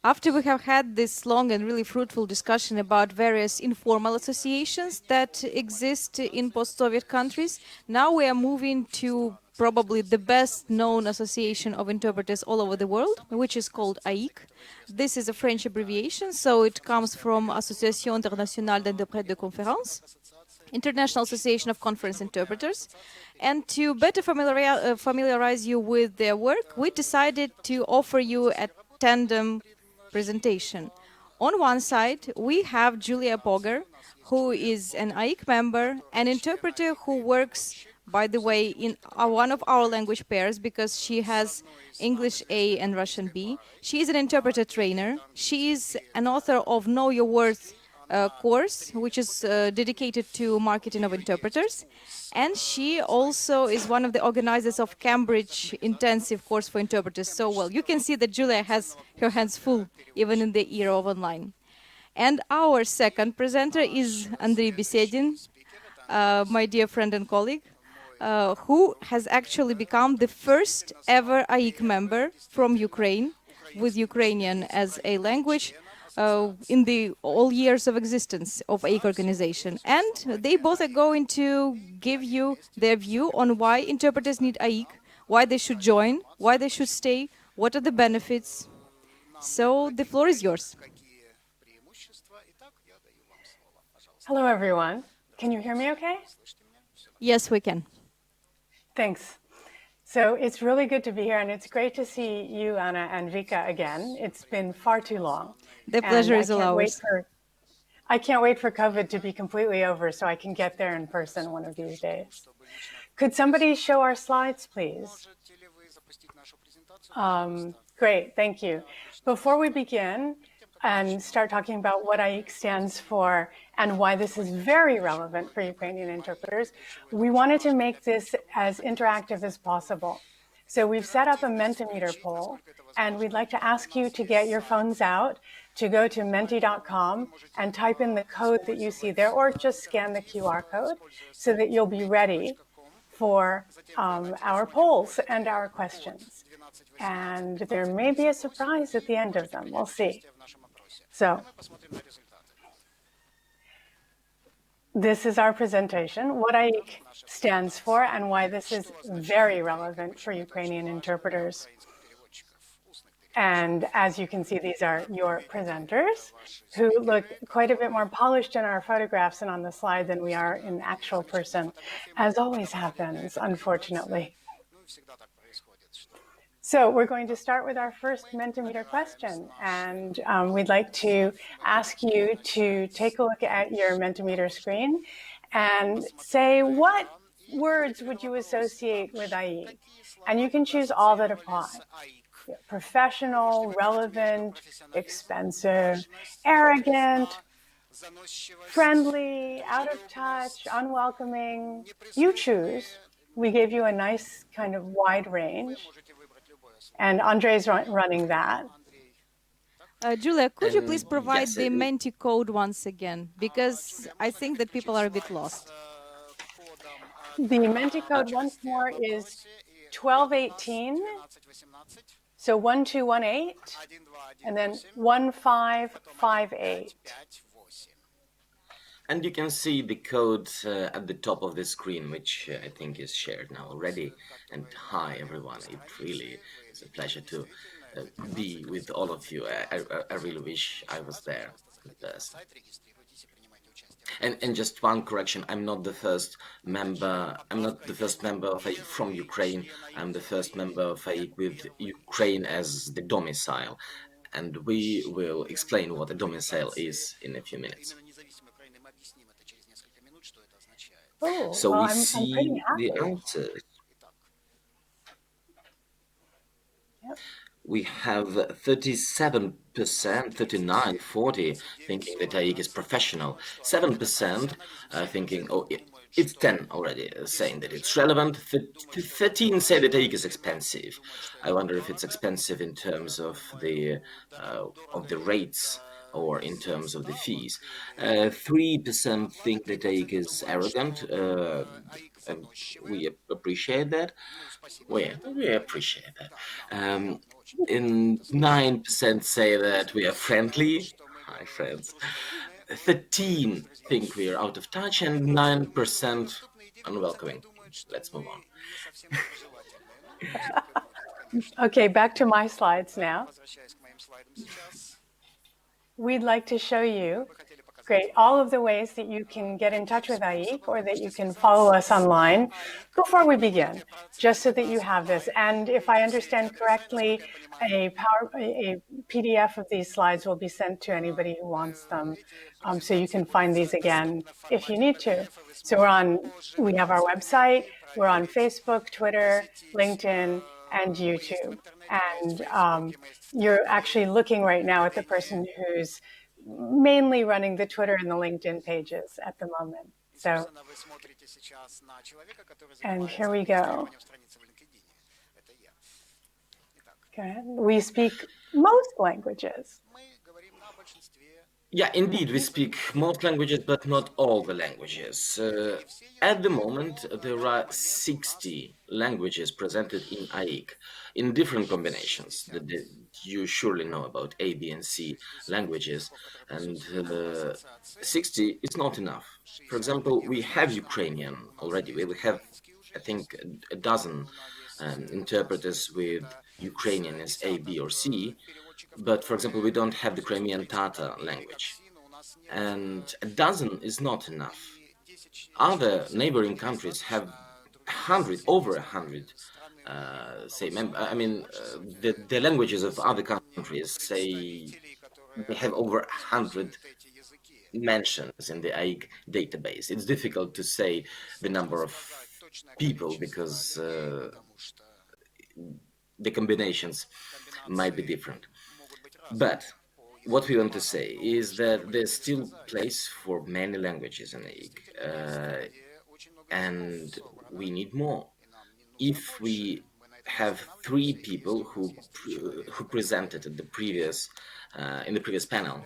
After we have had this long and really fruitful discussion about various informal associations that exist in post-Soviet countries, now we are moving to probably the best known association of interpreters all over the world, which is called AIIC. This is a French abbreviation, so it comes from Association Internationale d'Interprètes de Conférence, International Association of Conference Interpreters. And to better familiarize you with their work, we decided to offer you a tandem presentation. On one side, we have Julia Poger, who is an AIIC member, an interpreter who works, by the way, in one of our language pairs because she has English A and Russian B. She is an interpreter trainer. She is an author of Know Your Worth course, which is dedicated to marketing of interpreters. And she also is one of the organizers of Cambridge Intensive Course for Interpreters. So, well, you can see that Julia has her hands full, even in the era of online. And our second presenter is Andrii Biesiedin, my dear friend and colleague, who has actually become the first ever AIIC member from Ukraine, with Ukrainian as a language, in the all years of existence of AIIC organization. And they both are going to give you their view on why interpreters need AIIC, why they should join, why they should stay, what are the benefits. So the floor is yours. Hello, everyone. Can you hear me okay? Yes, we can. Thanks. So it's really good to be here, and it's great to see you, Anna and Vika, again. It's been far too long. The pleasure is all ours. I can't wait for COVID to be completely over so I can get there in person one of these days. Could somebody show our slides, please? Great, thank you. Before we begin and start talking about what AIIC stands for and why this is very relevant for Ukrainian interpreters, we wanted to make this as interactive as possible. So we've set up a Mentimeter Poll, and we'd like to ask you to get your phones out, to go to menti.com and type in the code that you see there, or just scan the QR code so that you'll be ready for our polls and our questions. And there may be a surprise at the end of them. We'll see. So this is our presentation, what AIIC stands for and why this is very relevant for Ukrainian interpreters. And as you can see, these are your presenters who look quite a bit more polished in our photographs and on the slide than we are in actual person, as always happens, unfortunately. So we're going to start with our first Mentimeter question, and we'd like to ask you to take a look at your Mentimeter screen and say, what words would you associate with AIIC? And you can choose all that apply. Professional, relevant, expensive, arrogant, friendly, out of touch, unwelcoming. You choose. We gave you a nice kind of wide range. And Andrei's running that. Julia, could you please provide the Menti code once again? Because I think that people are a bit lost. The Menti code once more is 1218. So 1218, and then 1558. And you can see the code at the top of the screen, which I think is shared now already. And hi, everyone. It really is a pleasure to be with all of you. I really wish I was there in person. And just one correction, I'm not the first member of AIIC from Ukraine. I'm the first member of AIIC with Ukraine as the domicile. And we will explain what a domicile is in a few minutes. Oh, so well, we see the answers. Yep. We have 37%, 39, 40 thinking that AIIC is professional, 7% thinking, oh, it's 10 already saying that it's relevant, 13 say that AIIC is expensive. I wonder if it's expensive in terms of the rates or in terms of the fees. 3% think that AIIC is arrogant. and we appreciate that. We appreciate that. And 9% say that we are friendly. Hi, friends. 13 think we are out of touch, and 9% unwelcoming. Let's move on. Okay, back to my slides now. We'd like to show you, great, all of the ways that you can get in touch with AIIC or that you can follow us online before we begin, just so that you have this. And if I understand correctly, a PDF of these slides will be sent to anybody who wants them, so you can find these again if you need to. So we have our website, we're on Facebook, Twitter, LinkedIn, and YouTube. And you're actually looking right now at the person who's mainly running the Twitter and the LinkedIn pages at the moment. So, and here we go. Okay. We speak most languages. Yeah, indeed, we speak most languages, but not all the languages. At the moment, there are 60 languages presented in AIIC in different combinations that you surely know about, A, B, and C languages. And 60 is not enough. For example, we have Ukrainian already. We have, I think, a dozen interpreters with Ukrainian as A, B, or C. But, for example, we don't have the Crimean Tatar language. And a dozen is not enough. Other neighboring countries have 100, over 100, the languages of other countries, say, they have over 100 mentions in the AIIC database. It's difficult to say the number of people because the combinations might be different. But what we want to say is that there's still place for many languages in AIIC, and we need more. If we have 3 people who presented at the previous in the previous panel,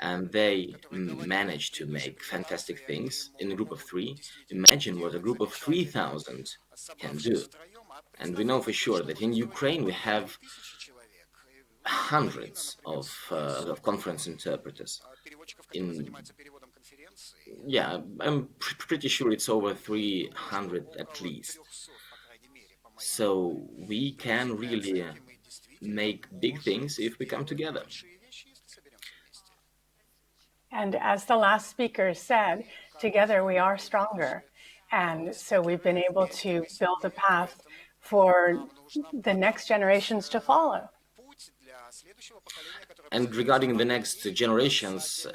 and they managed to make fantastic things in a group of 3, imagine what a group of 3,000 can do. And we know for sure that in Ukraine we have hundreds of conference interpreters. I'm pretty sure it's over 300 at least. So we can really make big things if we come together. And as the last speaker said, together we are stronger. And so we've been able to build a path for the next generations to follow. And regarding the next generations,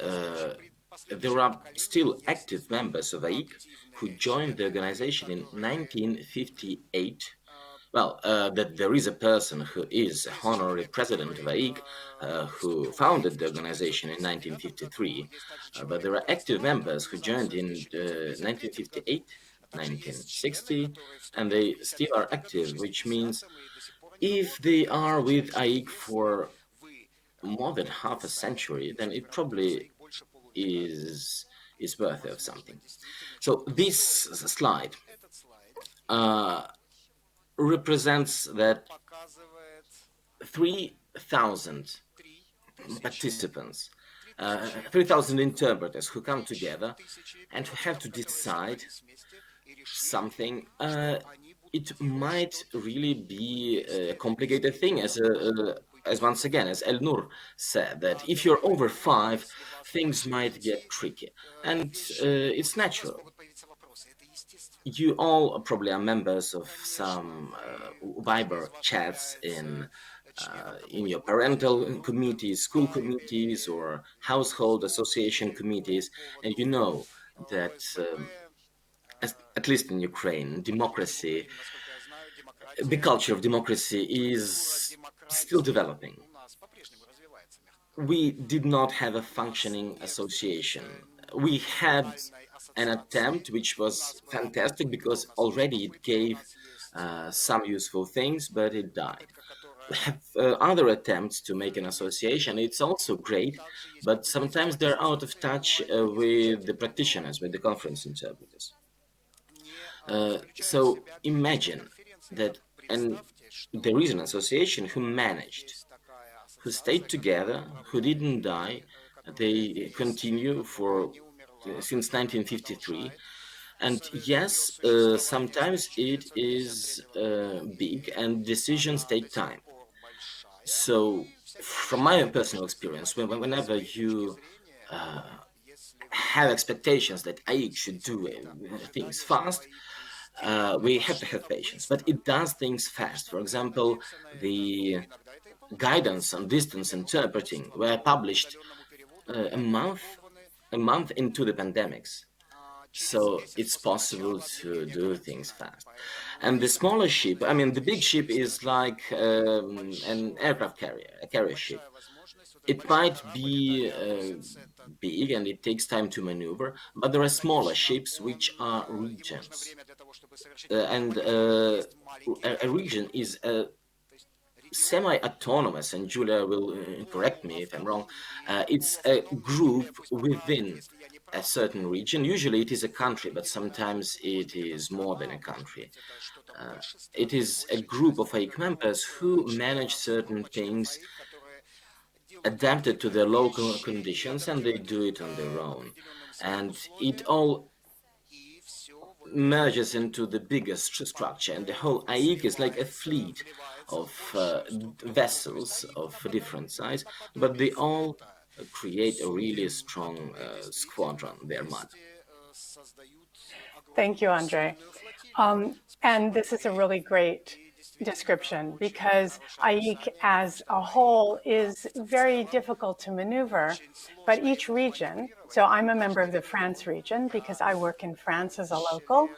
there are still active members of AIIC who joined the organization in 1958. Well, that there is a person who is a honorary president of AIIC who founded the organization in 1953, but there are active members who joined in 1958, 1960, and they still are active, which means if they are with AIIC for more than half a century, then it probably is worth of something. So this slide represents that 3,000 participants, 3,000 interpreters who come together and who have to decide something. It might really be a complicated thing, as once again, as Elnur said, that if you're over 5, things might get tricky, and it's natural. You all probably are members of some Viber chats in your parental committees, school committees, or household association committees, and you know that at least in Ukraine, democracy, the culture of democracy is still developing. We did not have a functioning association. We had an attempt which was fantastic because already it gave some useful things, but it died. We have other attempts to make an association. It's also great, but sometimes they're out of touch with the practitioners, with the conference interpreters. So imagine that, and there is an association who stayed together, who didn't die. They continue for since 1953. And yes, sometimes it is big and decisions take time. So from my personal experience, whenever you have expectations that AIIC should do things fast, we have to have patience, but it does things fast. For example, the guidance on distance interpreting were published a month into the pandemics. So it's possible to do things fast. And the smaller ship, I mean, the big ship is like an aircraft carrier, a carrier ship. It might be big and it takes time to maneuver, but there are smaller ships which are regions. A region is a semi-autonomous, and Julia will correct me if I'm wrong. It's a group within a certain region. Usually it is a country, but sometimes it is more than a country. It is a group of AIIC members who manage certain things adapted to their local conditions, and they do it on their own. And it all merges into the biggest structure, and the whole AIIC is like a fleet of vessels of different size, but they all create a really strong squadron, their mud. Thank you, Andrei. And this is a really great description because AIIC as a whole is very difficult to maneuver, but each region, so I'm a member of the France region because I work in France as a local,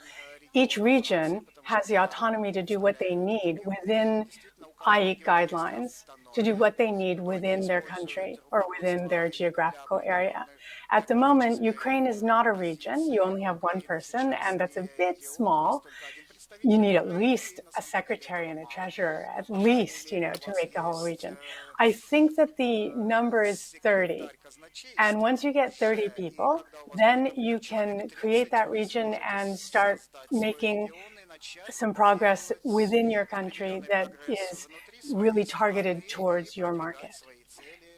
each region has the autonomy to do what they need within AIIC guidelines, to do what they need within their country or within their geographical area. At the moment, Ukraine is not a region. You only have one person, and that's a bit small. You need at least a secretary and a treasurer, at least, to make the whole region. I think that the number is 30. And once you get 30 people, then you can create that region and start making some progress within your country that is really targeted towards your market.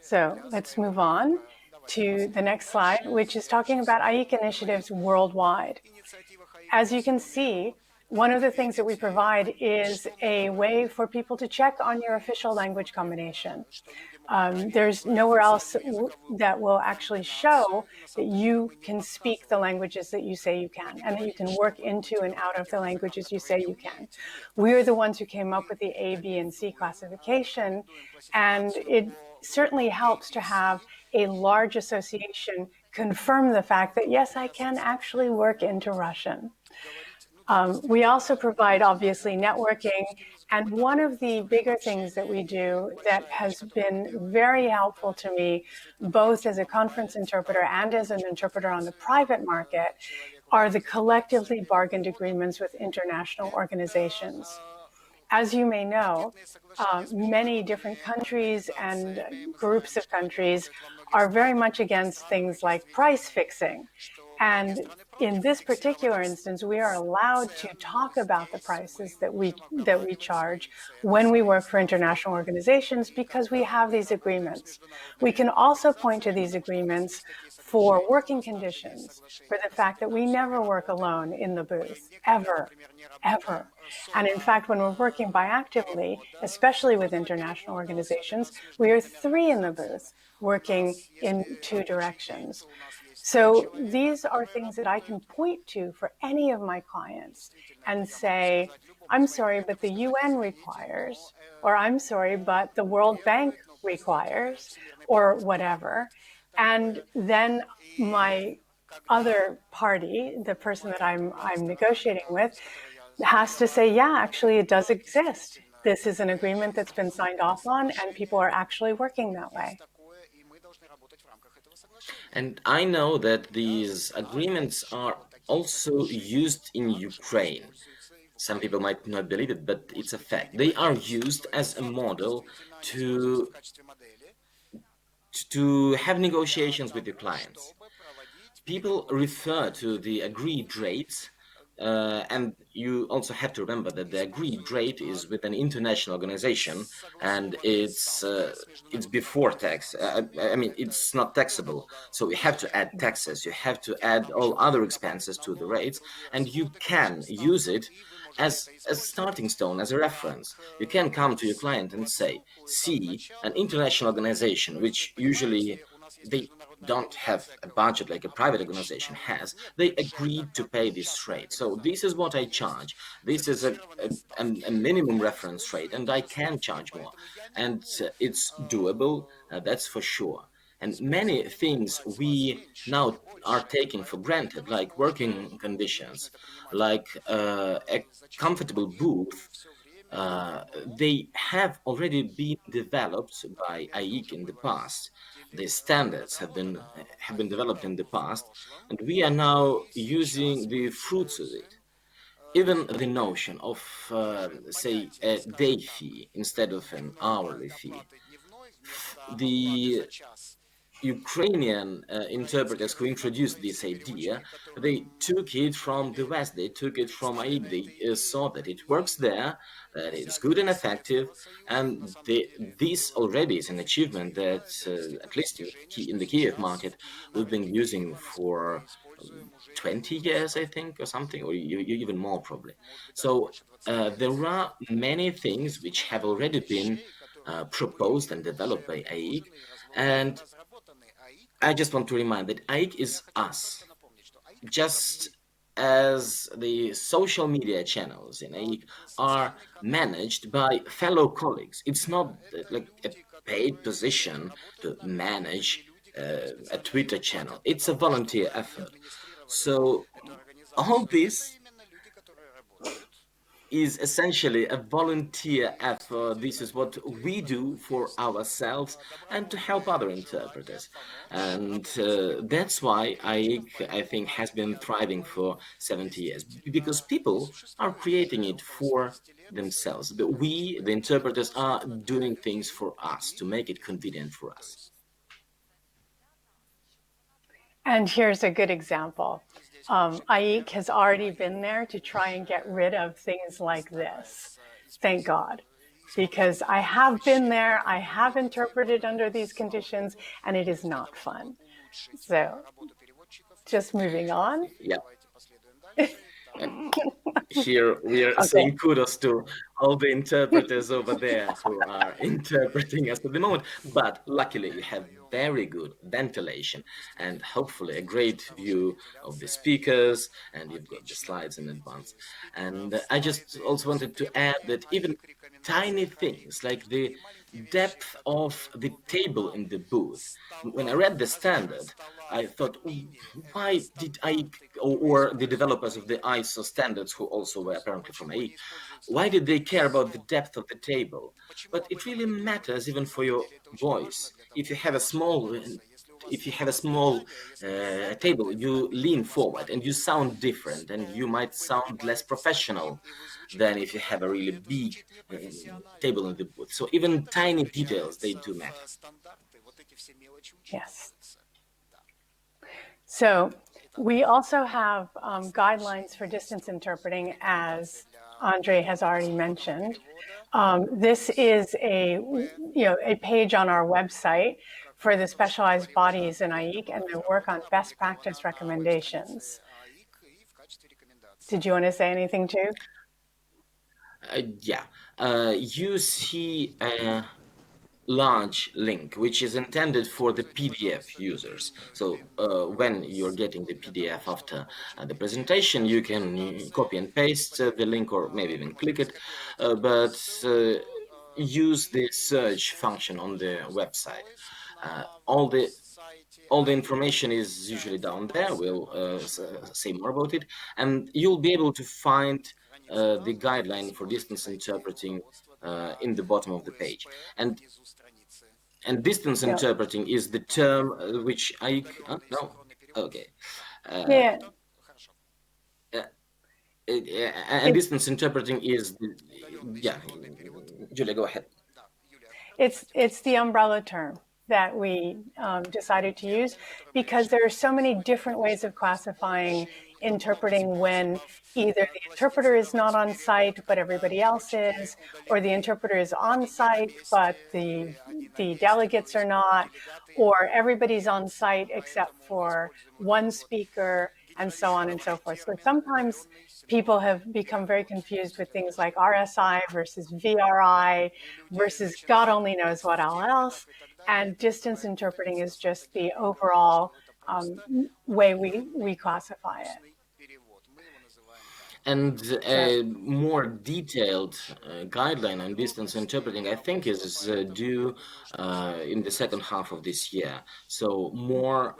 So let's move on to the next slide, which is talking about AIIC initiatives worldwide. As you can see, one of the things that we provide is a way for people to check on your official language combination. There's nowhere else that will actually show that you can speak the languages that you say you can, and that you can work into and out of the languages you say you can. We're the ones who came up with the A, B, and C classification, and it certainly helps to have a large association confirm the fact that, yes, I can actually work into Russian. We also provide, obviously, networking. And one of the bigger things that we do that has been very helpful to me, both as a conference interpreter and as an interpreter on the private market, are the collectively bargained agreements with international organizations. As you may know, many different countries and groups of countries are very much against things like price fixing. And in this particular instance, we are allowed to talk about the prices that we charge when we work for international organizations because we have these agreements. We can also point to these agreements for working conditions, for the fact that we never work alone in the booth, ever, ever. And in fact, when we're working biactively, especially with international organizations, we are 3 in the booth working in 2 directions. So these are things that I can point to for any of my clients and say, I'm sorry, but the UN requires, or I'm sorry, but the World Bank requires, or whatever. And then my other party, the person that I'm negotiating with, has to say, yeah, actually it does exist. This is an agreement that's been signed off on, and people are actually working that way. And I know that these agreements are also used in Ukraine. Some people might not believe it, but it's a fact. They are used as a model to have negotiations with your clients. People refer to the agreed rates And you also have to remember that the agreed rate is with an international organization, and it's before tax. I mean, it's not taxable, so you have to add taxes. You have to add all other expenses to the rates, and you can use it as a starting stone, as a reference. You can come to your client and say, "See, an international organization, which usually they don't have a budget like a private organization has, they agreed to pay this rate. So this is what I charge. This is a minimum reference rate, and I can charge more. And it's doable, that's for sure. And many things we now are taking for granted, like working conditions, like a comfortable booth, they have already been developed by AIIC in the past. The standards have been developed in the past, and we are now using the fruits of it. Even the notion of, say, a day fee instead of an hourly fee. The Ukrainian interpreters who introduced this idea, they took it from the West, they took it from AIIC, they saw that it works there, that it's good and effective, and this already is an achievement that, at least in the Kiev market, we've been using for 20 years, I think, or something, or even more probably. So there are many things which have already been proposed and developed by AIIC, and I just want to remind that AIIC is us, just as the social media channels in AIIC are managed by fellow colleagues. It's not like a paid position to manage a Twitter channel. It's a volunteer effort. So all this is essentially a volunteer effort. This is what we do for ourselves and to help other interpreters. And that's why I think, has been thriving for 70 years, because people are creating it for themselves. But we, the interpreters, are doing things for us to make it convenient for us. And here's a good example. AIIC has already been there to try and get rid of things like this. Thank God. Because I have been there, I have interpreted under these conditions, and it is not fun. So, just moving on. Yeah. Here we are saying kudos to all the interpreters over there who are interpreting us at the moment. But luckily, you have very good ventilation and hopefully a great view of the speakers, and you've got the slides in advance. And I just also wanted to add that even tiny things like the depth of the table in the booth. When I read the standard, I thought, why did or the developers of the ISO standards, who also were apparently from AIIC, why did they care about the depth of the table? But it really matters even for your voice. If you have a small table, you lean forward and you sound different, and you might sound less professional than if you have a really big table in the booth. So even tiny details, they do matter. Yes. So we also have guidelines for distance interpreting, as Andrii has already mentioned. This is a page on our website for the specialized bodies in AIIC and their work on best practice recommendations. Did you want to say anything too? Yeah. You see a large link which is intended for the PDF users. So when you're getting the PDF after the presentation, you can copy and paste the link, or maybe even click it, but use the search function on the website. All the information is usually down there. We'll say more about it, and you'll be able to find the guideline for distance interpreting in the bottom of the page. And distance interpreting is the term which and distance interpreting is Julia, go ahead. It's the umbrella term that we decided to use, because there are so many different ways of classifying interpreting when either the interpreter is not on site, but everybody else is, or the interpreter is on site, but the delegates are not, or everybody's on site except for one speaker, and so on and so forth. So sometimes people have become very confused with things like RSI versus VRI versus God only knows what all else. And distance interpreting is just the overall way we classify it. And a more detailed guideline on distance interpreting, I think, is due in the second half of this year. So more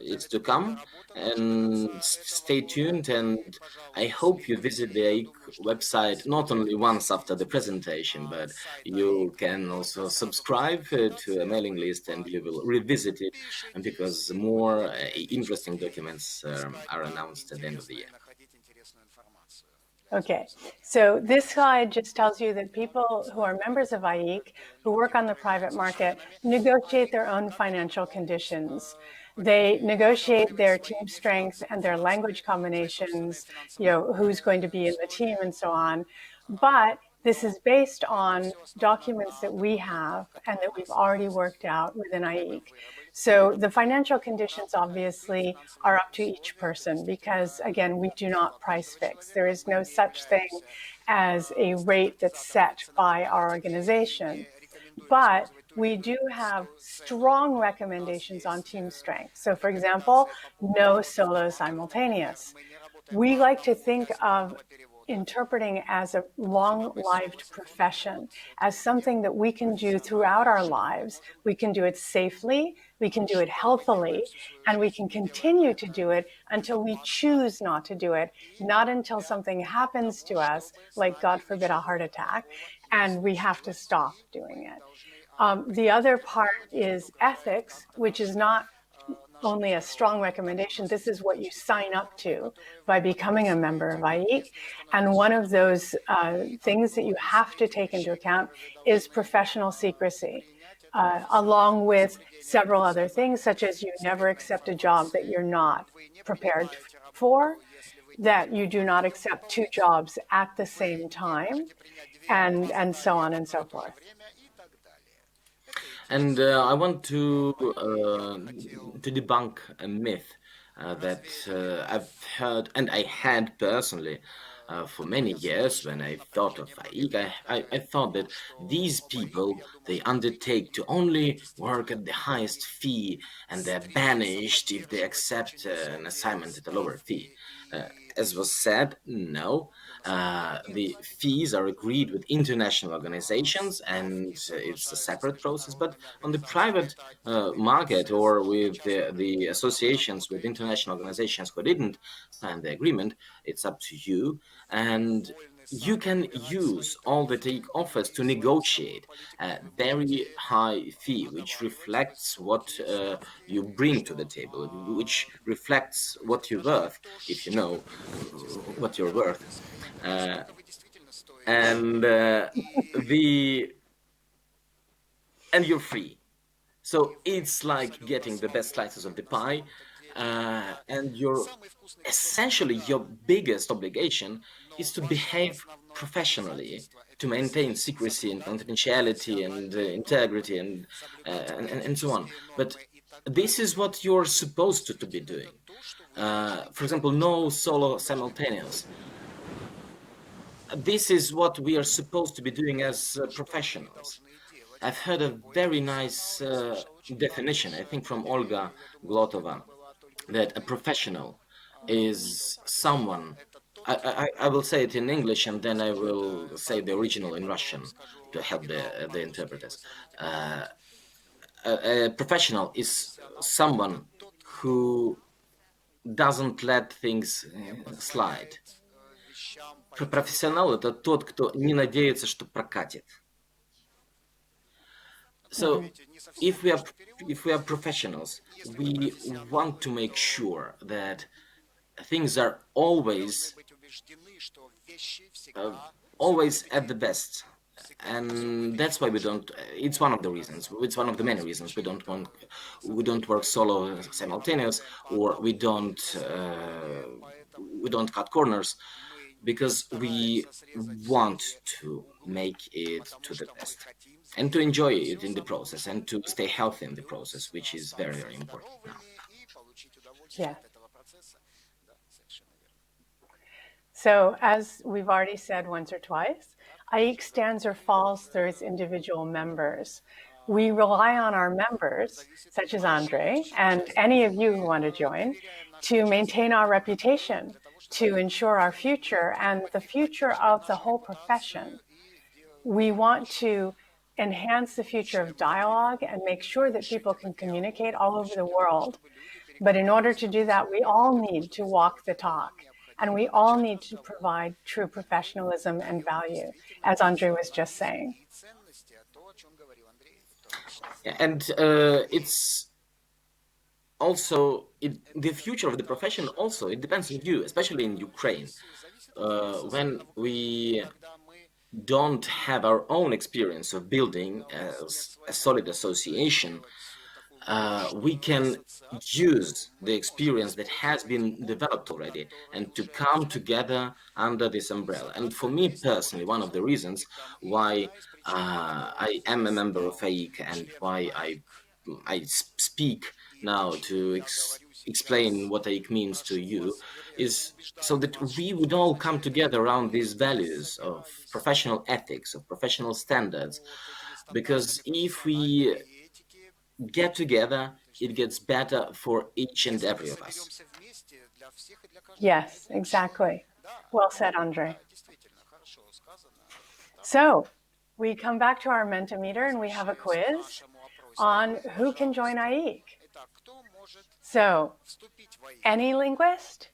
is to come, and stay tuned. And I hope you visit the AIIC website not only once after the presentation, but you can also subscribe to a mailing list, and you will revisit it, and because more interesting documents are announced at the end of the year. Okay, so this slide just tells you that people who are members of AIIC, who work on the private market, negotiate their own financial conditions. They negotiate their team strength and their language combinations, who's going to be in the team and so on. But this is based on documents that we have and that we've already worked out within AIIC. So the financial conditions obviously are up to each person because, again, we do not price fix. There is no such thing as a rate that's set by our organization. But we do have strong recommendations on team strength. So for example, no solo simultaneous. We like to think of interpreting as a long-lived profession, as something that we can do throughout our lives. We can do it safely, we can do it healthily, and we can continue to do it until we choose not to do it, not until something happens to us, like God forbid a heart attack, and we have to stop doing it. The other part is ethics, which is not only a strong recommendation. This is what you sign up to by becoming a member of AIIC. And one of those things that you have to take into account is professional secrecy, along with several other things, such as you never accept a job that you're not prepared for, that you do not accept two jobs at the same time, and so on and so forth. And I want to debunk a myth that I've heard, and I had personally for many years. When I thought of AIIC, I thought that these people, they undertake to only work at the highest fee, and they're banished if they accept an assignment at a lower fee. As was said, no. The fees are agreed with international organizations, and it's a separate process. But on the private market, or with the associations with international organizations who didn't sign the agreement, it's up to you. And you can use all that AIIC offers to negotiate a very high fee, which reflects what you bring to the table, which reflects what you're worth, if you know what you're worth. And you're free. So it's like getting the best slices of the pie, and essentially your biggest obligation is to behave professionally, to maintain secrecy and confidentiality and integrity and so on. But this is what you're supposed to be doing. For example, no solo simultaneous. This is what we are supposed to be doing as professionals. I've heard a very nice definition, I think from Olga Glotova, that a professional is someone, I will say it in English and then I will say the original in Russian to help the interpreters. A professional is someone who doesn't let things slide. Профессионал — это тот, кто не надеется, что прокатит. So if we are professionals, we want to make sure that things are always at the best, and that's why we don't. It's one of the reasons. It's one of the many reasons we don't work solo simultaneous, or we don't we don't cut corners, because we want to make it to the best and to enjoy it in the process and to stay healthy in the process, which is very, very important now. Yeah. So as we've already said once or twice, AIIC stands or falls through its individual members. We rely on our members, such as Andrii, and any of you who want to join, to maintain our reputation, to ensure our future and the future of the whole profession. We want to enhance the future of dialogue and make sure that people can communicate all over the world. But in order to do that, we all need to walk the talk. And we all need to provide true professionalism and value, as Andrii was just saying. And it's also the future of the profession. Also, it depends on you, especially in Ukraine, when we don't have our own experience of building a solid association. We can use the experience that has been developed already and to come together under this umbrella. And for me personally, one of the reasons why I am a member of AIIC and why I speak now to explain what AIIC means to you is so that we would all come together around these values of professional ethics, of professional standards, because if we get together, it gets better for each and every of us. Yes, exactly. Well said, Andrii. So we come back to our Mentimeter and we have a quiz on who can join AIIC. So any linguist,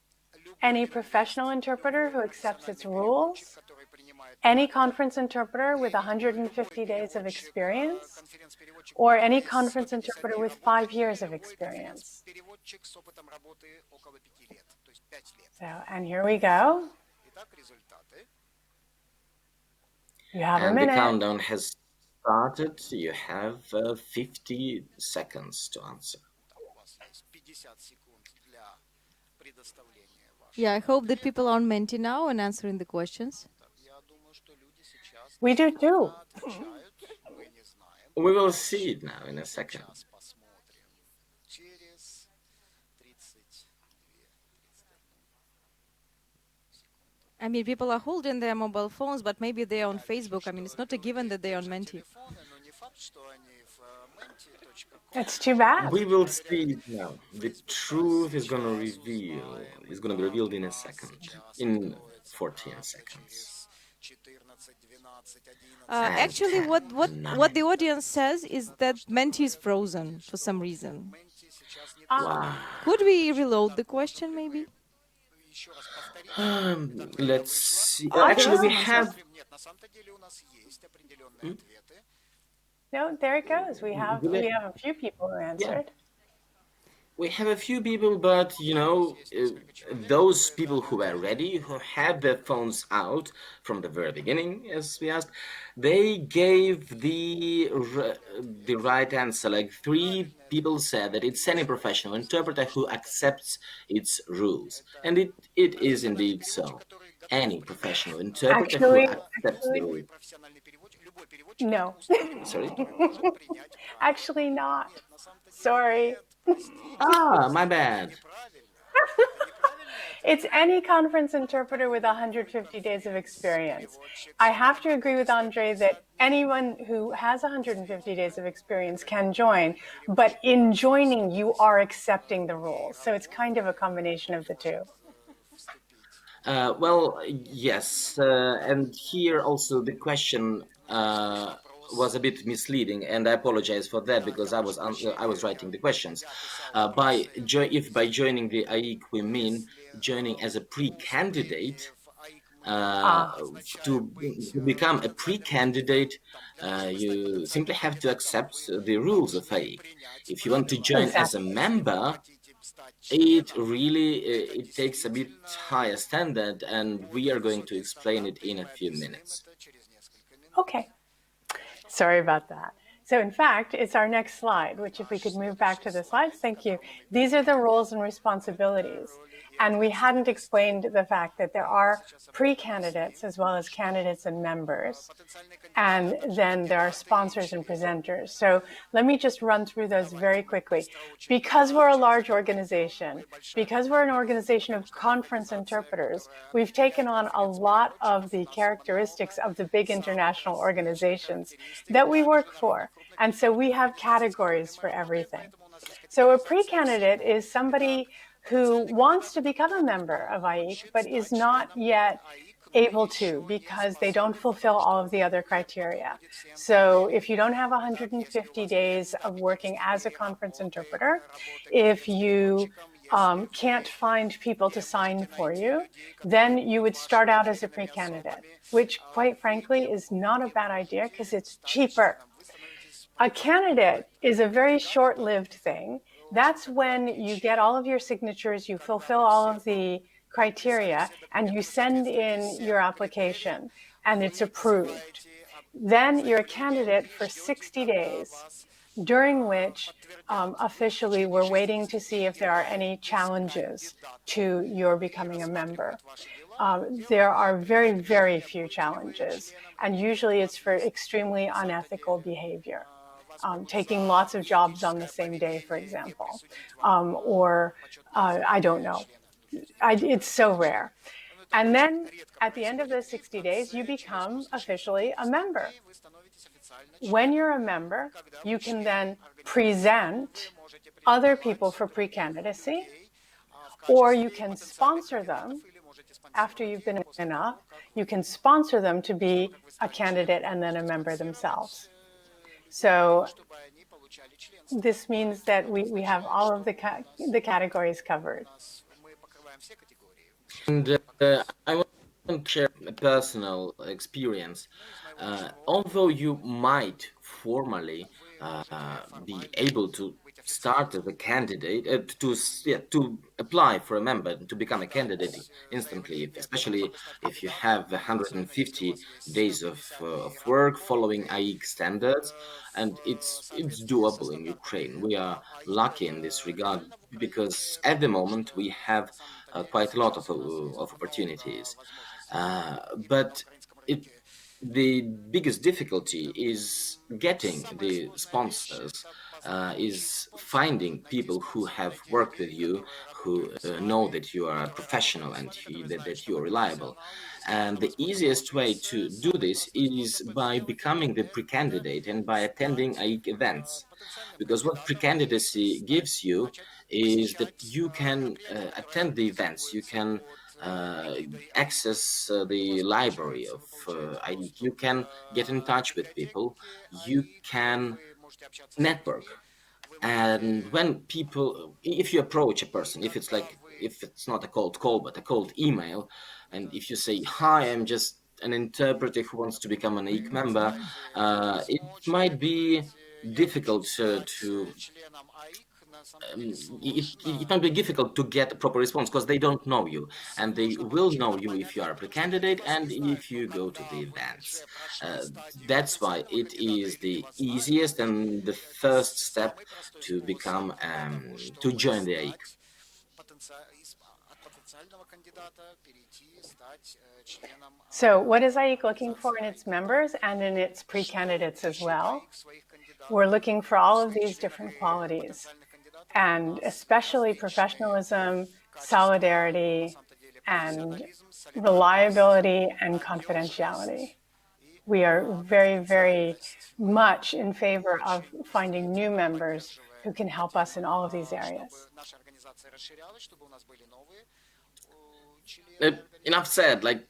any professional interpreter who accepts its rules, any conference interpreter with 150 days of experience, or any conference interpreter with 5 years of experience. So, and here we go. You have a minute. And the countdown has started. You have 50 seconds to answer. Yeah, I hope that people are on Menti now and answering the questions. We do too. We will see it now in a second. I mean, people are holding their mobile phones, but maybe they're on Facebook. I mean, it's not a given that they're on Menti. It's too bad. We will see it now. The truth is going to be revealed in a second, in 14 seconds. Actually, what the audience says is that Menti is frozen for some reason. Wow. Could we reload the question, maybe? Let's see. Actually, we have... No, there it goes. We have a few people who answered. We have a few people, but you know, those people who are ready, who had their phones out from the very beginning, as we asked, they gave the right answer. Like 3 people said that it's any professional interpreter who accepts its rules, and it is indeed so. Any professional interpreter who accepts the rules. No. Sorry? Actually not. Sorry. My bad. It's any conference interpreter with 150 days of experience. I have to agree with Andrii that anyone who has 150 days of experience can join, but in joining, you are accepting the rules. So it's kind of a combination of the two. Well, yes, and here also the question was a bit misleading, and I apologize for that because I was writing the questions. If by joining the AIIC we mean joining as a pre-candidate, to become a pre-candidate, you simply have to accept the rules of AIIC. If you want to join as a member, it takes a bit higher standard, and we are going to explain it in a few minutes. Okay. Sorry about that. So in fact, it's our next slide, which if we could move back to the slides, thank you. These are the roles and responsibilities. And we hadn't explained the fact that there are pre-candidates as well as candidates and members. And then there are sponsors and presenters. So let me just run through those very quickly. Because we're a large organization, because we're an organization of conference interpreters, we've taken on a lot of the characteristics of the big international organizations that we work for. And so we have categories for everything. So a pre-candidate is somebody who wants to become a member of AIIC, but is not yet able to because they don't fulfill all of the other criteria. So if you don't have 150 days of working as a conference interpreter, if you can't find people to sign for you, then you would start out as a pre-candidate, which quite frankly is not a bad idea because it's cheaper. A candidate is a very short-lived thing. That's when you get all of your signatures, you fulfill all of the criteria, and you send in your application, and it's approved. Then you're a candidate for 60 days, during which officially we're waiting to see if there are any challenges to your becoming a member. There are very, very few challenges, and usually it's for extremely unethical behavior. Taking lots of jobs on the same day, for example, or I don't know. It's so rare. And then at the end of those 60 days, you become officially a member. When you're a member, you can then present other people for pre-candidacy, or you can sponsor them after you've been enough. You can sponsor them to be a candidate and then a member themselves. So this means that we have all of the categories covered. And I want to share a personal experience. Although you might formally be able to start as a candidate, to apply for a member, to become a candidate instantly, especially if you have 150 days of work following AIIC standards, and it's doable in Ukraine. We are lucky in this regard because at the moment we have quite a lot of opportunities, but the biggest difficulty is getting the sponsors, is finding people who have worked with you, who know that you are a professional and that you are reliable. And the easiest way to do this is by becoming the pre-candidate and by attending AIIC events. Because what pre-candidacy gives you is that you can attend the events, you can access the library of AIIC, you can get in touch with people, you can network. And when people, if you approach a person, if it's not a cold call, but a cold email, and if you say, hi, I'm just an interpreter who wants to become an AIIC member, it might be difficult it might be difficult to get a proper response because they don't know you, and they will know you if you are a pre-candidate and if you go to the events. That's why it is the easiest and the first step to become to join the AIIC. So what is AIIC looking for in its members and in its pre-candidates as well? We're looking for all of these different qualities, and especially professionalism, solidarity, and reliability and confidentiality. We are very, very much in favor of finding new members who can help us in all of these areas. Enough said, like,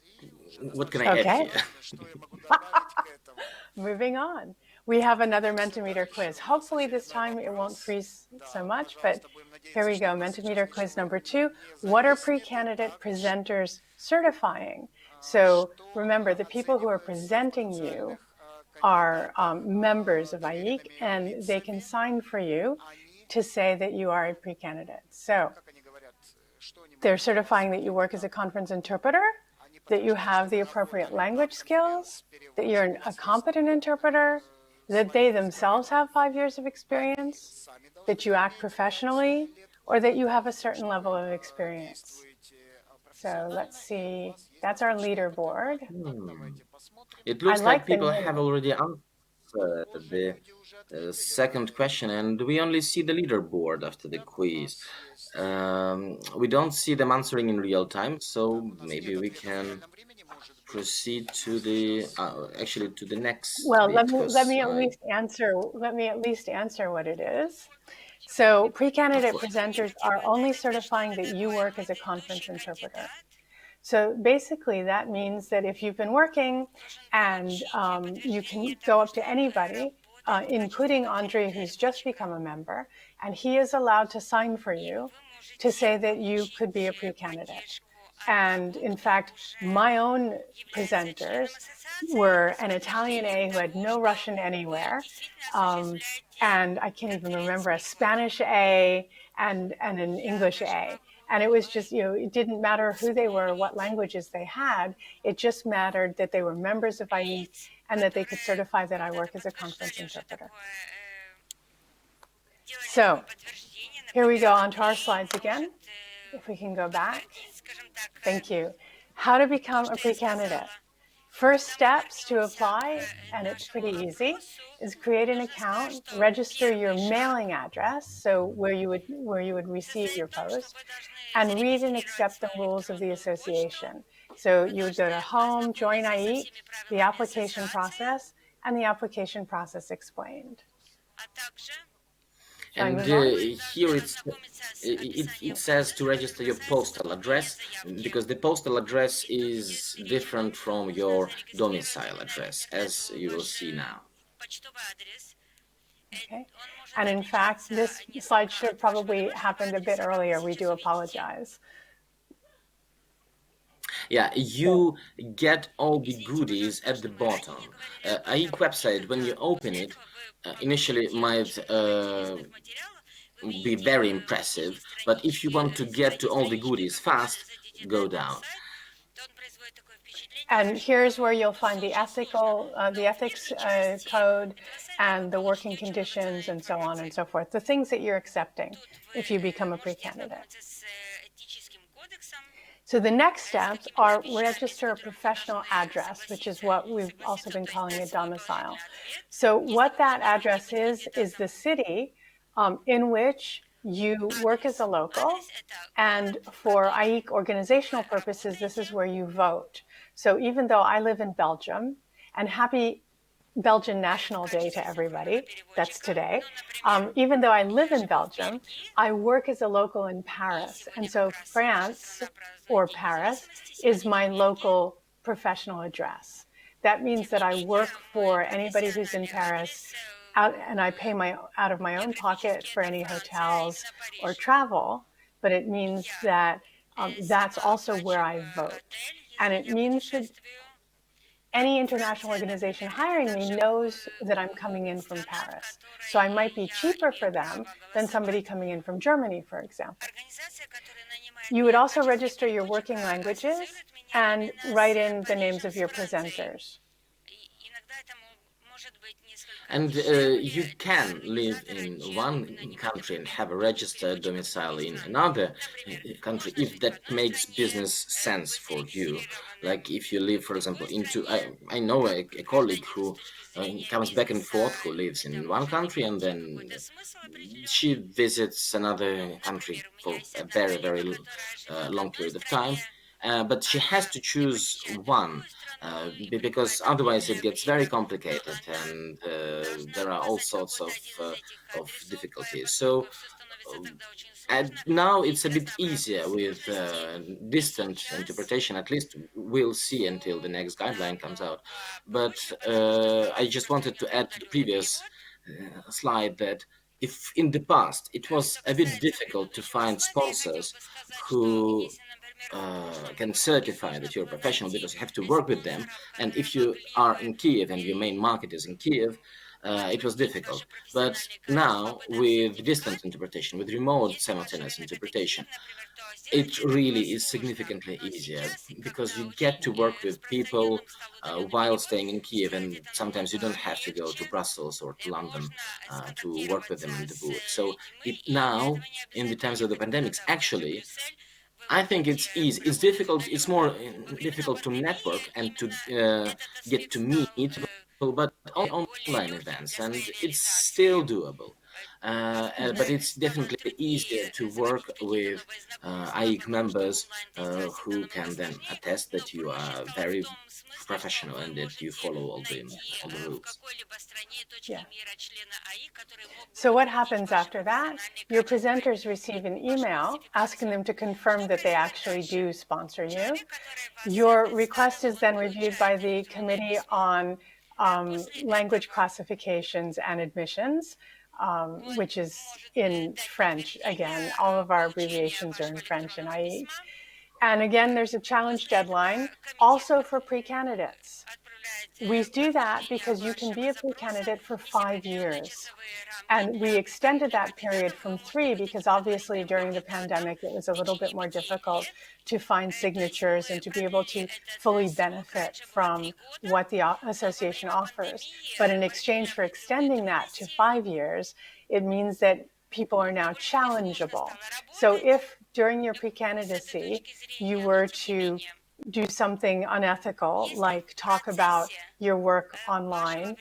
what can I add here? Moving on. We have another Mentimeter quiz. Hopefully this time it won't freeze so much, but here we go. Mentimeter quiz number 2. What are pre-candidate presenters certifying? So remember, the people who are presenting you are members of AIIC, and they can sign for you to say that you are a pre-candidate. So they're certifying that you work as a conference interpreter, that you have the appropriate language skills, that you're a competent interpreter, that they themselves have 5 years of experience, that you act professionally, or that you have a certain level of experience. So let's see. That's our leaderboard. It looks I like like the people have name. already answered the second question, and we only see the leaderboard after the quiz. We don't see them answering in real time, so maybe we can proceed to the actually to the next Well, bit. let me at least answer what it is. So pre-candidate presenters are only certifying that you work as a conference interpreter. So basically that means that if you've been working and you can go up to anybody, including Andrii, who's just become a member, and he is allowed to sign for you to say that you could be a pre-candidate. And in fact, my own presenters were an Italian A who had no Russian anywhere, and I can't even remember, a Spanish A and an English A. And it was just, it didn't matter who they were, what languages they had. It just mattered that they were members of AIIC and that they could certify that I work as a conference interpreter. So here we go onto our slides again. If we can go back. Thank you. How to become a pre-candidate. First steps to apply, and it's pretty easy, is create an account, register your mailing address, so where you would receive your post, and read and accept the rules of the association. So you would go to Home, Join AIIC, the application process, and the application process explained. And here it says to register your postal address, because the postal address is different from your domicile address, as you will see now. Okay. And in fact, this slide should have probably happened a bit earlier. We do apologize. Yeah, you get all the goodies at the bottom. AIIC website, when you open it, initially might be very impressive, but if you want to get to all the goodies fast, go down. And here's where you'll find the ethics code and the working conditions and so on and so forth, the things that you're accepting if you become a pre-candidate. So the next steps are register a professional address, which is what we've also been calling a domicile. So what that address is the city in which you work as a local, and for AIIC organizational purposes, this is where you vote. So even though I live in Belgium, and happy Belgian National Day to everybody, that's today. Even though I live in Belgium, I work as a local in Paris. And so France, or Paris, is my local professional address. That means that I work for anybody who's in Paris, and I pay out of my own pocket for any hotels or travel, but it means that that's also where I vote. And it means that any international organization hiring me knows that I'm coming in from Paris. So I might be cheaper for them than somebody coming in from Germany, for example. You would also register your working languages and write in the names of your presenters. And you can live in one country and have a registered domicile in another country if that makes business sense for you. Like if you live, for example, I know a colleague who comes back and forth, who lives in one country and then she visits another country for a very, very long period of time. But she has to choose one. Because otherwise it gets very complicated and there are all sorts of difficulties. So and now it's a bit easier with distant interpretation. At least we'll see until the next guideline comes out. But I just wanted to add to the previous slide that if in the past it was a bit difficult to find sponsors who can certify that you're a professional because you have to work with them, and if you are in Kiev and your main market is in Kiev, it was difficult. But now with distance interpretation, with remote simultaneous interpretation, it really is significantly easier because you get to work with people while staying in Kiev, and sometimes you don't have to go to Brussels or to London to work with them in the booth. So now, in the times of the pandemics, actually, I think it's easy. It's difficult. It's more difficult to network and to get to meet people, but online events, and it's still doable. But it's definitely easier to work with AIIC members who can then attest that you are very professional and that you follow all the rules. Yeah. So what happens after that? Your presenters receive an email asking them to confirm that they actually do sponsor you. Your request is then reviewed by the Committee on Language Classifications and Admissions, which is in French. Again, all of our abbreviations are in French in AIIC. And again, there's a challenge deadline also for pre-candidates. We do that because you can be a pre-candidate for 5 years. And we extended that period from 3 because obviously during the pandemic, it was a little bit more difficult to find signatures and to be able to fully benefit from what the association offers. But in exchange for extending that to 5 years, it means that people are now challengeable. So if during your pre-candidacy, you were to do something unethical, like talk about your work online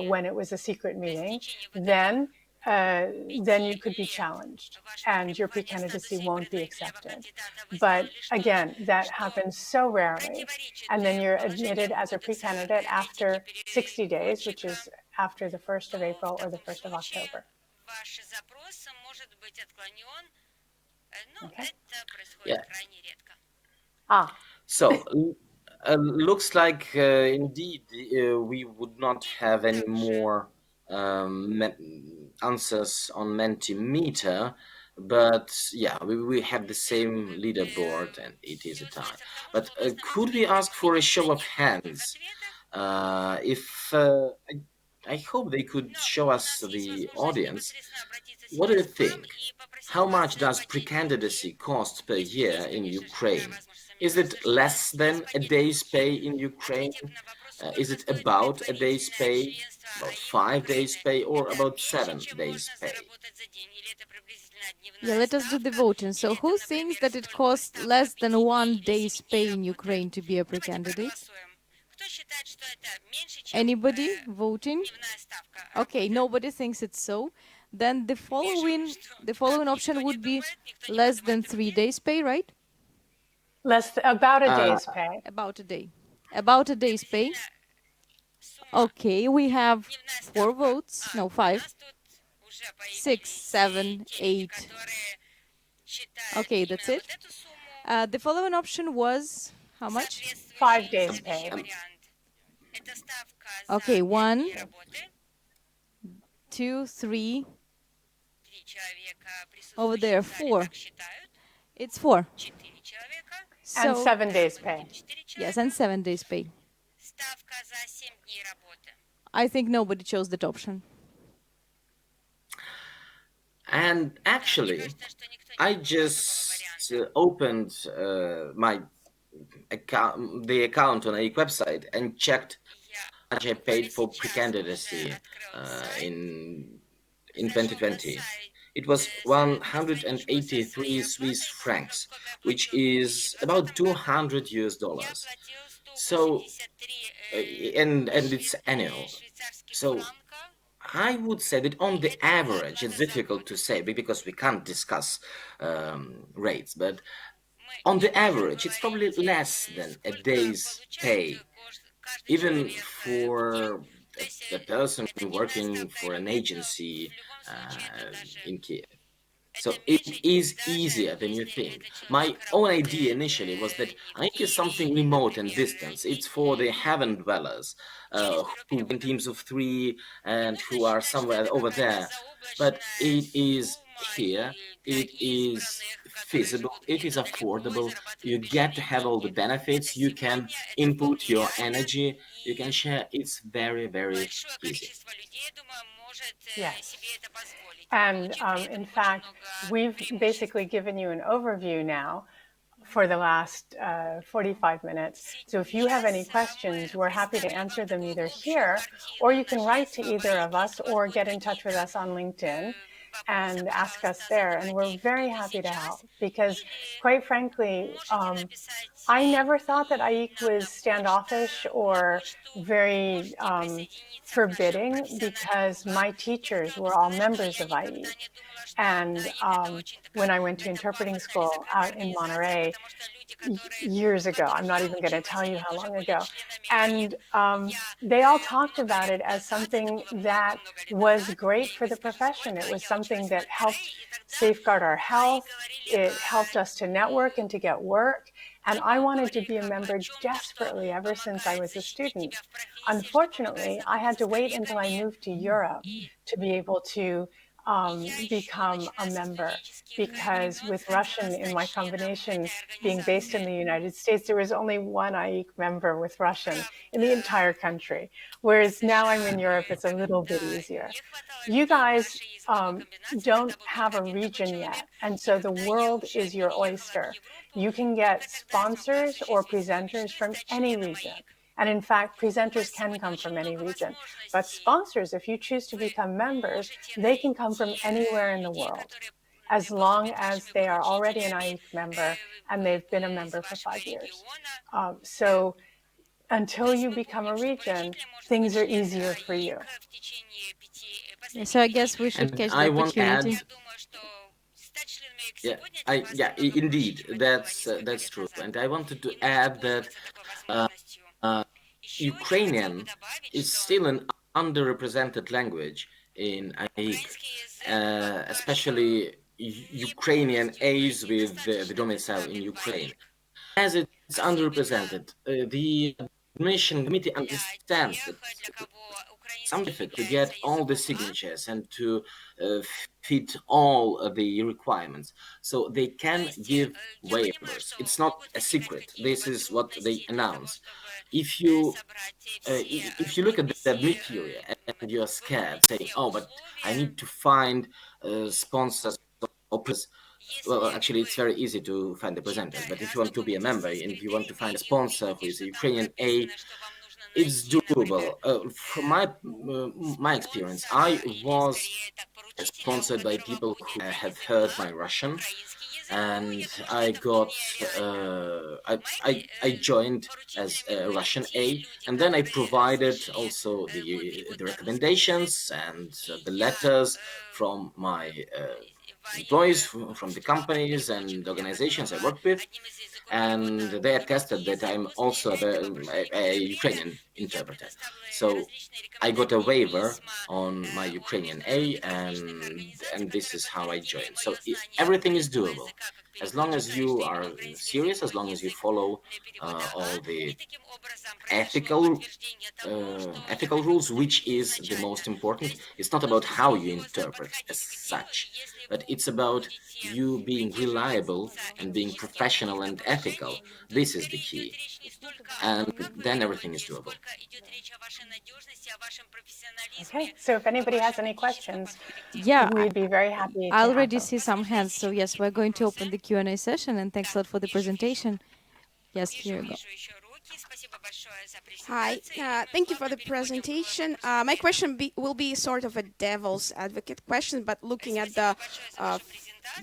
when it was a secret meeting, then you could be challenged and your pre-candidacy won't be accepted. But again, that happens so rarely. And then you're admitted as a pre-candidate after 60 days, which is after the 1st of April or the 1st of October. Okay. Yeah. Ah. So, looks like indeed we would not have any more answers on Mentimeter, but yeah, we have the same leaderboard and it is a tie. But could we ask for a show of hands? I hope they could show us, the audience, what do you think? How much does pre-candidacy cost per year in Ukraine? Is it less than a day's pay in Ukraine? Is it about a day's pay, about 5 days pay, or about 7 days pay? Yeah, let us do the voting. So who thinks that it costs less than 1 day's pay in Ukraine to be a pre-candidate? Anybody voting? Okay, nobody thinks it's so. Then the following option would be less than 3 days pay, right? About a day's pay. About a day. About a day's pay. Okay, we have 4 votes. No, 5. 6, 7, 8. Okay, that's it. The following option was how much? 5 days pay. Okay, 1, 2, 3. Over there, 4. It's 4. And 7 days pay. Yes, and 7 days pay. I think nobody chose that option. And actually, I just opened my account, the account on a website, and checked how much I paid for pre-candidacy in 2020. It was 183 Swiss francs, which is about $200. So, and it's annual. So I would say that on the average, it's difficult to say because we can't discuss rates, but on the average, it's probably less than a day's pay, even for a person working for an agency in Kiev. So it is easier than you think. My own idea initially was that AIIC is something remote and distant. It's for the heaven dwellers who in teams of 3 and who are somewhere over there. But it is here, it is feasible, it is affordable. You get to have all the benefits, you can input your energy, you can share. It's very, very easy. Yes. And in fact, we've basically given you an overview now for the last 45 minutes. So if you have any questions, we're happy to answer them either here, or you can write to either of us or get in touch with us on LinkedIn. and ask us there. And we're very happy to help because, quite frankly, I never thought that AIIC was standoffish or very forbidding because my teachers were all members of AIIC. And when I went to interpreting school out in Monterey years ago, I'm not even going to tell you how long ago, and they all talked about it as something that was great for the profession. It was something that helped safeguard our health. It helped us to network and to get work. And I wanted to be a member desperately ever since I was a student. Unfortunately, I had to wait until I moved to Europe to be able to become a member, because with Russian in my combination being based in the United States, there was only one AIIC member with Russian in the entire country. Whereas now I'm in Europe, it's a little bit easier. You guys don't have a region yet, and so the world is your oyster. You can get sponsors or presenters from any region. And in fact, presenters can come from any region. But sponsors, if you choose to become members, they can come from anywhere in the world, as long as they are already an AIIC member and they've been a member for 5 years. So until you become a region, things are easier for you. So I guess we should And catch I the want to opportunity. add, indeed, that's true. And I wanted to add that Ukrainian is still an underrepresented language in AIIC, especially Ukrainian A's with the domicile in Ukraine. As it's underrepresented, the admission committee understands that some difficult to get all the signatures and to fit all the requirements. So they can give waivers. It's not a secret. This is what they announce. If you look at the criteria and you're scared, saying, "Oh, but I need to find sponsors or well, actually, it's very easy to find the presenters. But if you want to be a member and you want to find a sponsor who is a Ukrainian A, it's doable. From my experience, I was sponsored by people who have heard my Russian, and I got I joined as a Russian A, and then I provided also the recommendations and the letters from my employees, from the companies and organizations I work with, and they attested that I'm also a Ukrainian interpreter. So I got a waiver on my Ukrainian A, and this is how I joined. So everything is doable. As long as you are serious, as long as you follow all the ethical rules, which is the most important. It's not about how you interpret as such, but it's about you being reliable and being professional and ethical. This is the key, and then everything is doable. Okay, so if anybody has any questions, Yeah, we'd be very happy to I already have them. see some hands. So yes, we're going to open the Q&A session, and thanks a lot for the presentation. Yes, here you go. Hi, thank you for the presentation. My question will be sort of a devil's advocate question, but looking at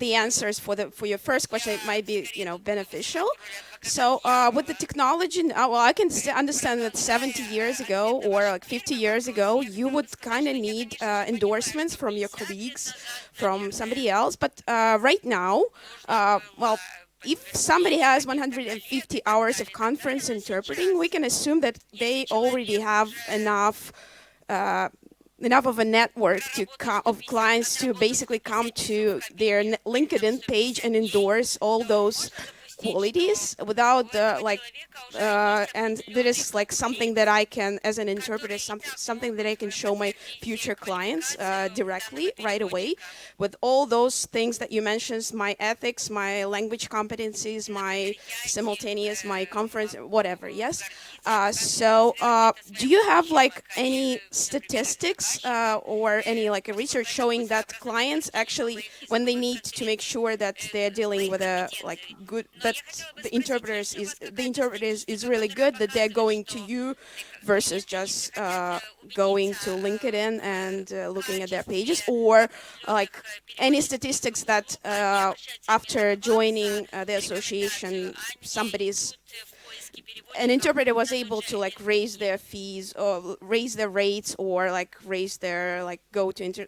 the answers for your first question, it might be beneficial. So with the technology, well, I can understand that 70 years ago or like 50 years ago, you would kind of need endorsements from your colleagues, from somebody else. But right now, well, if somebody has 150 hours of conference interpreting, we can assume that they already have enough of a network of clients to basically come to their LinkedIn page and endorse all those qualities without and that is like something that I can, as an interpreter, something that I can show my future clients directly right away with all those things that you mentioned: my ethics, my language competencies, my simultaneous, my conference, whatever. Yes. So do you have like any statistics or any like a research showing that clients actually, when they need to make sure that they're dealing with a like good that the interpreters is really good, that they're going to you versus just going to LinkedIn and looking at their pages, or like any statistics that after joining the association, an interpreter was able to like raise their fees or raise their rates or like raise their like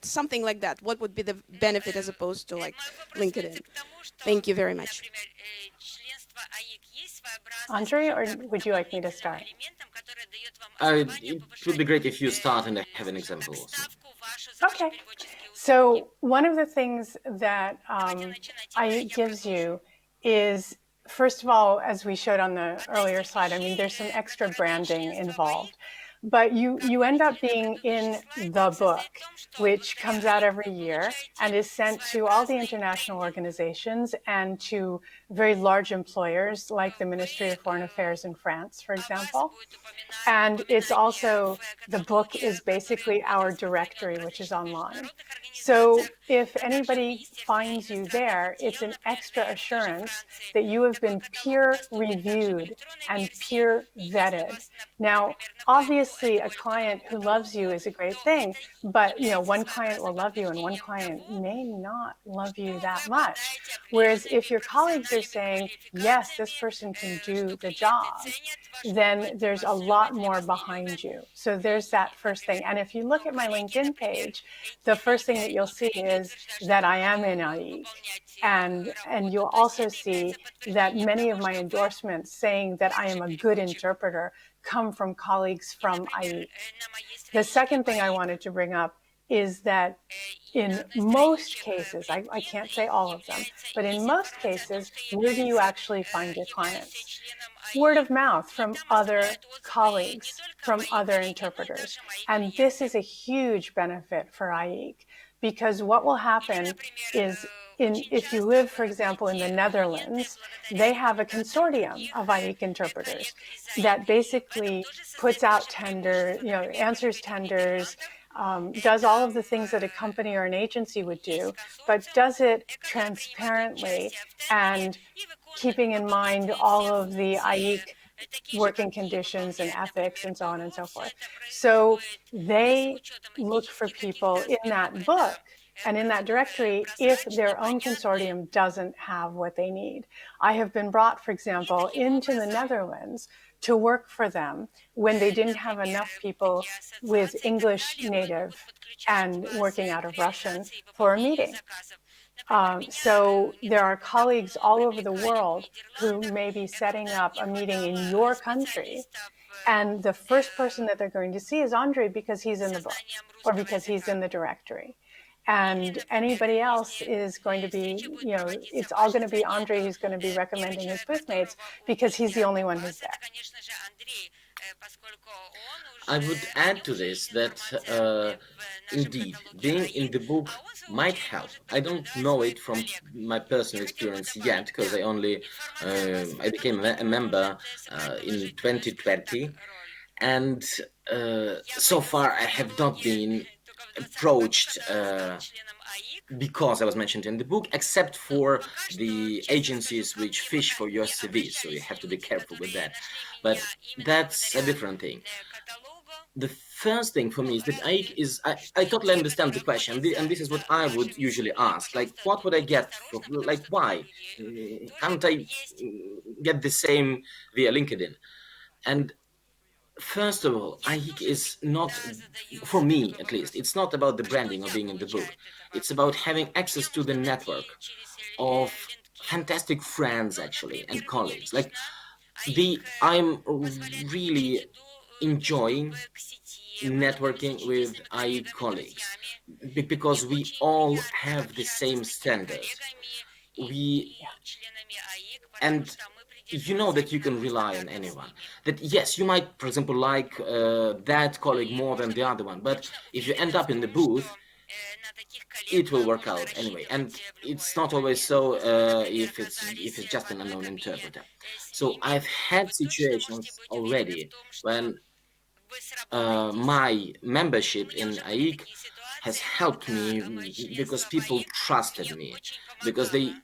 something like that. What would be the benefit as opposed to like LinkedIn? Thank you very much. Andrii, or would you like me to start? It would be great if you start and I have an example also. Okay. So one of the things that AIIC gives you is, first of all, as we showed on the earlier slide, I mean, there's some extra branding involved. But you end up being in the book, which comes out every year and is sent to all the international organizations and to very large employers like the Ministry of Foreign Affairs in France, for example. And it's also, the book is basically our directory, which is online. So if anybody finds you there, it's an extra assurance that you have been peer reviewed and peer vetted. Now, obviously, a client who loves you is a great thing, but one client will love you and one client may not love you that much. Whereas if your colleagues are saying, yes, this person can do the job, then there's a lot more behind you. So there's that first thing. And if you look at my LinkedIn page, the first thing that you'll see is that I am in AIIC. And you'll also see that many of my endorsements saying that I am a good interpreter come from colleagues from AIIC. The second thing I wanted to bring up is that in most cases, I can't say all of them, but in most cases, where do you actually find your clients? Word of mouth from other colleagues, from other interpreters. And this is a huge benefit for AIIC, because what will happen is, if you live, for example, in the Netherlands, they have a consortium of AIIC interpreters that basically puts out answers tenders, does all of the things that a company or an agency would do, but does it transparently and keeping in mind all of the AIIC working conditions and ethics and so on and so forth. So they look for people in that book and in that directory if their own consortium doesn't have what they need. I have been brought, for example, into the Netherlands to work for them when they didn't have enough people with English native and working out of Russian for a meeting. So there are colleagues all over the world who may be setting up a meeting in your country, and the first person that they're going to see is Andrii because he's in the book or because he's in the directory. And anybody else is going to be, it's all going to be Andrii who's going to be recommending his boothmates because he's the only one who's there. I would add to this that indeed, being in the book might help. I don't know it from my personal experience yet, because I became a member in 2020, and so far I have not been approached because I was mentioned in the book, except for the agencies which fish for your CV, so you have to be careful with that. But that's a different thing. The first thing for me is that AIIC is, I totally understand the question, and this is what I would usually ask, like, what would I get, like, why? Can't I get the same via LinkedIn? And first of all, AIIC is not, for me at least, it's not about the branding or being in the book. It's about having access to the network of fantastic friends, actually, and colleagues. Like, I'm really enjoying networking with AIIC colleagues because we all have the same standards. And you know that you can rely on anyone. That yes, you might, for example, like that colleague more than the other one, but if you end up in the booth, it will work out anyway. And it's not always so if it's just an unknown interpreter. So I've had situations already when my membership in AIIC has helped me because people trusted me, because they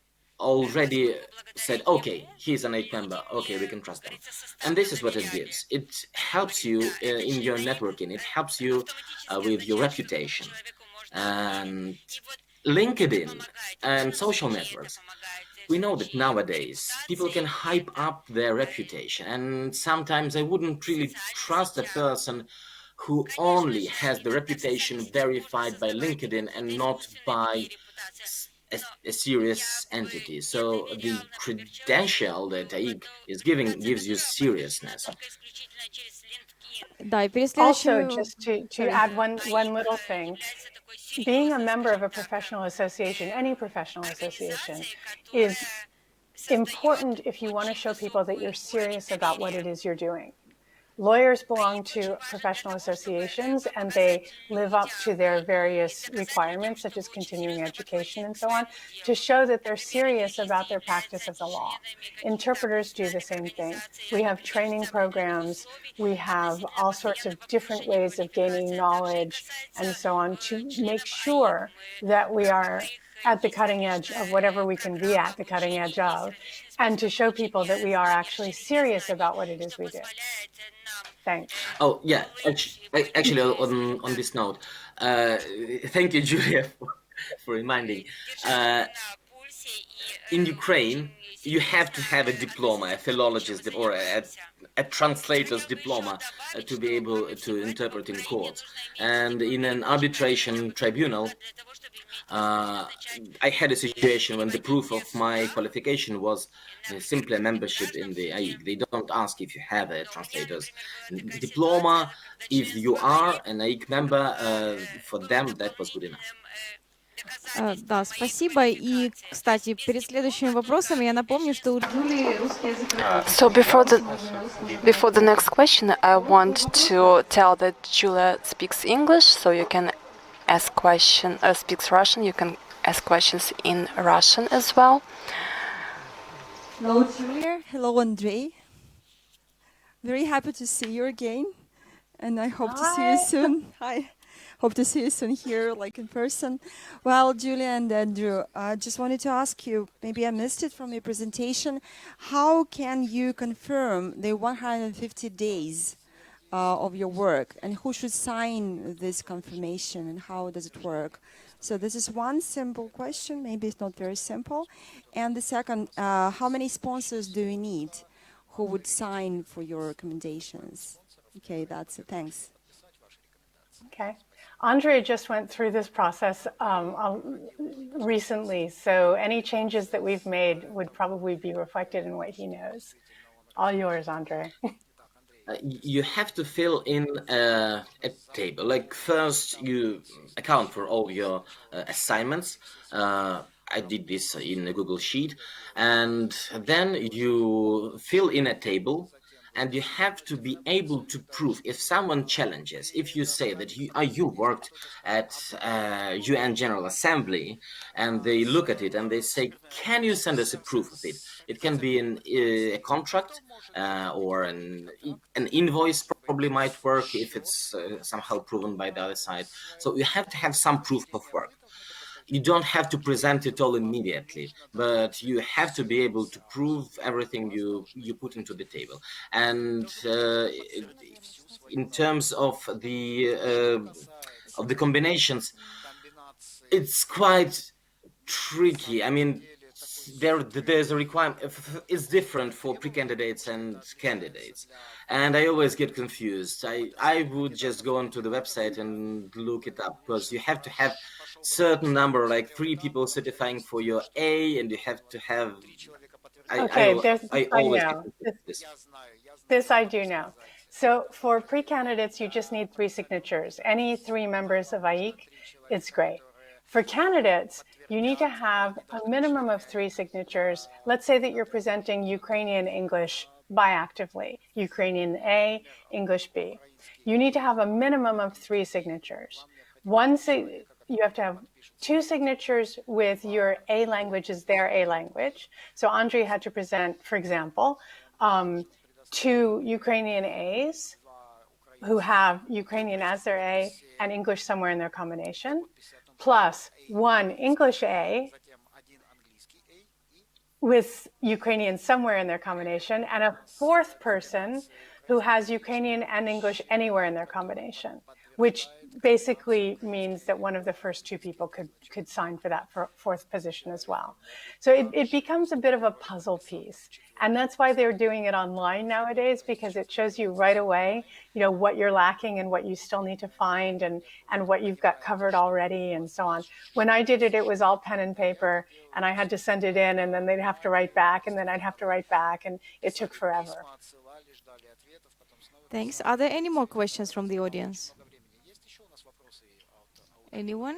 already said, okay, he's an AIIC member, okay, we can trust him. And this is what it gives. It helps you in your networking, it helps you with your reputation. And LinkedIn and social networks, we know that nowadays people can hype up their reputation, and sometimes I wouldn't really trust a person who only has the reputation verified by LinkedIn and not by a serious entity. So the credential that AIIC is giving gives you seriousness. Да, и перед Also, следующим... just to Sorry. add one little thing, being a member of a professional association, any professional association, is important if you want to show people that you're serious about what it is you're doing. Lawyers belong to professional associations and they live up to their various requirements, such as continuing education and so on, to show that they're serious about their practice of the law. Interpreters do the same thing. We have training programs, we have all sorts of different ways of gaining knowledge and so on to make sure that we are at the cutting edge of whatever we can be at the cutting edge of, and to show people that we are actually serious about what it is we do. Thanks. Oh yeah, actually on this note, thank you, Julia, for reminding. In Ukraine, you have to have a diploma, a philologist or a translator's diploma to be able to interpret in courts. And in an arbitration tribunal, I had a situation when the proof of my qualification was simply a membership in the AIIC. They don't ask if you have a translator's diploma. If you are an AIIC member, for them that was good enough. Да, спасибо. И, кстати, перед следующими вопросами я напомню, что у Джулии русский язык. So before the next question, I want to tell that Julia speaks English, so you can ask questions. Speaks Russian, you can ask questions in Russian as well. Hello, Julia. Hello, Andrei. Very happy to see you again, and I hope to see you soon. Hi. Hope to see you soon here, like in person. Well, Julia and Andrew, I just wanted to ask you, maybe I missed it from your presentation, how can you confirm the 150 days of your work, and who should sign this confirmation, and how does it work? So this is one simple question, maybe it's not very simple. And the second, how many sponsors do you need who would sign for your recommendations? Okay, that's it. Thanks. Okay. Andrea just went through this process recently, so any changes that we've made would probably be reflected in what he knows. All yours, Andrea. You have to fill in a table. Like first, you account for all your assignments. I did this in a Google Sheet, and then you fill in a table. And you have to be able to prove if someone challenges, if you say that you worked at UN General Assembly, and they look at it and they say, can you send us a proof of it? It can be a contract or an invoice probably might work if it's somehow proven by the other side. So you have to have some proof of work. You don't have to present it all immediately, but you have to be able to prove everything you put into the table. And in terms of the combinations, it's quite tricky. I mean, there's a requirement. It's different for pre-candidates and candidates, and I always get confused. I would just go onto the website and look it up, because you have to have certain number, like 3 people certifying for your A, and you have to have. I always know. get this. This I do know. So for pre-candidates, you just need 3 signatures. Any 3 members of AIIC, it's great. For candidates, you need to have a minimum of 3 signatures. Let's say that you're presenting Ukrainian English biactively, Ukrainian A, English B. You need to have a minimum of 3 signatures. You have to have 2 signatures with your A language is their A language. So Andrei had to present, for example, 2 Ukrainian A's who have Ukrainian as their A and English somewhere in their combination, plus 1 English A with Ukrainian somewhere in their combination, and a fourth person who has Ukrainian and English anywhere in their combination, which basically means that one of the first two people could sign for that fourth position as well. So it becomes a bit of a puzzle piece. And that's why they're doing it online nowadays, because it shows you right away, what you're lacking and what you still need to find and what you've got covered already and so on. When I did it, it was all pen and paper, and I had to send it in, and then they'd have to write back, and then I'd have to write back, and it took forever. Thanks. Are there any more questions from the audience? Anyone?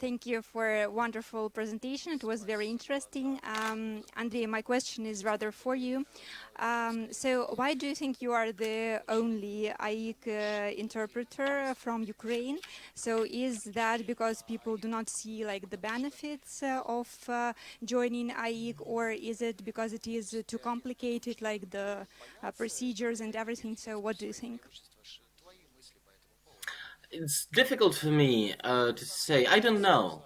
Thank you for a wonderful presentation. It was very interesting. Andrii, my question is rather for you. So why do you think you are the only AIIC interpreter from Ukraine? So is that because people do not see the benefits of joining AIIC, or is it because it is too complicated, the procedures and everything? So what do you think? It's difficult for me to say. I don't know.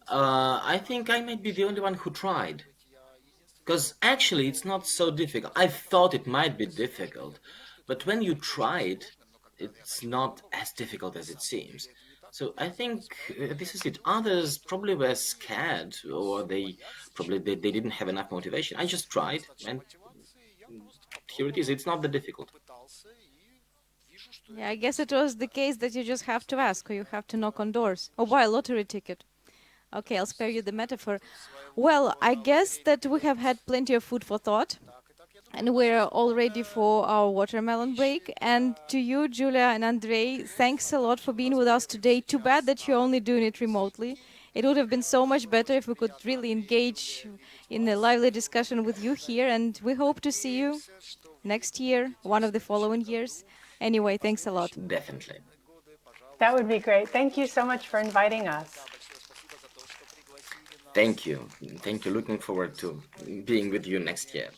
I think I might be the only one who tried. Because actually, it's not so difficult. I thought it might be difficult. But when you try it, it's not as difficult as it seems. So I think this is it. Others probably were scared, or they didn't have enough motivation. I just tried, and here it is. It's not that difficult. Yeah, I guess it was the case that you just have to ask, or you have to knock on doors, or buy a lottery ticket. Okay, I'll spare you the metaphor. Well, I guess that we have had plenty of food for thought, and we're all ready for our watermelon break. And to you, Julia and Andrei, thanks a lot for being with us today. Too bad that you're only doing it remotely. It would have been so much better if we could really engage in a lively discussion with you here, and we hope to see you next year, one of the following years. Anyway, thanks a lot. Definitely. That would be great. Thank you so much for inviting us. Thank you. Thank you. Looking forward to being with you next year.